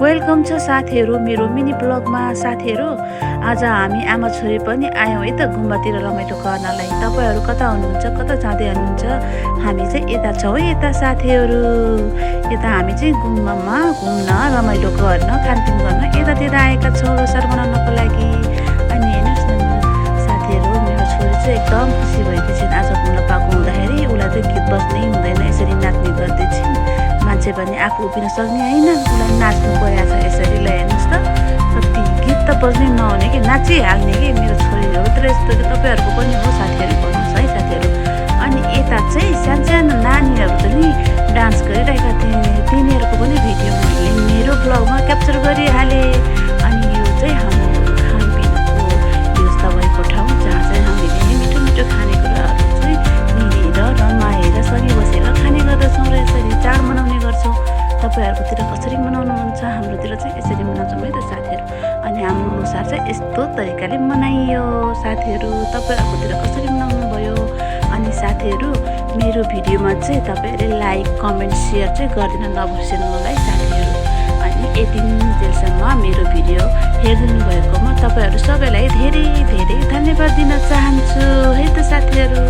Welcome छ साथीहरू मेरो मिनी ब्लगमा। साथीहरू आज हामी आमा छोरी पनि आयौँ है त गुम्बातिर रमाइलो गर्नलाई। तपाईहरू कता हुनुहुन्छ, कता जाँदै हुनुहुन्छ? हामी चाहिँ यता छौँ है यता साथीहरू। यता हामी चाहिँ गुम्बामा घुम्न रमाइलो गर्न खानपिन गर्न यतातिर आएका छौँ लोसार मनाउनको लागि। अनि हेर्नुहोस् न साथीहरू, मेरो छोरी चाहिँ एकदम खुसी भएकी छिन् आज घुम्न पाएको हुँदाखेरि। उसलाई चाहिँ गीत बज्नै हुँदैन, यसरी नाच्ने गर्दैछिन्। मान्छे भने आफू उभिन सक्ने होइन, उसलाई नाच्नु परेको छ यसरी। ल हेर्नुहोस् त कति गीत त बज्नै नहुने कि नाचिहाल्ने कि मेरो छोरीहरू त यस्तो कि तपाईँहरूको पनि हो साथीहरू, भन्नुहोस् है साथीहरू। अनि यता चाहिँ सानो नानीहरू पनि डान्स गरिरहेका थिए, तिनीहरूको पनि भिडियो मैले मेरो ब्लगमा क्याप्चर गरिहालेँ। अनि यो चाहिँ हाम्रो खानपिनको व्यवस्था भएको ठाउँ जहाँ चाहिँ हामीले मिठो मिठो खानेकुराहरू चाहिँ लिएर रमाएर सँगै बसेर खाने गर्दछौँ र यसरी चाड मनाउने गर्छौँ। तपाईँहरूकोतिर कसरी मनाउनुहुन्छ? हाम्रोतिर चाहिँ यसरी मनाउँछौँ है त साथीहरू। अनि हाम्रो लोसार चाहिँ यस्तो तरिकाले मनाइयो साथीहरू। तपाईँहरूकोतिर कसरी मनाउनु भयो? अनि साथीहरू मेरो भिडियोमा चाहिँ तपाईँहरूले लाइक कमेन्ट सेयर चाहिँ गरिदिन नबिर्सनु मलाई साथीहरू। अनि यति जेलसम्म मेरो भिडियो हेरिदिनु भएकोमा तपाईँहरू सबैलाई धेरै धेरै धन्यवाद दिन चाहन्छु है त साथीहरू।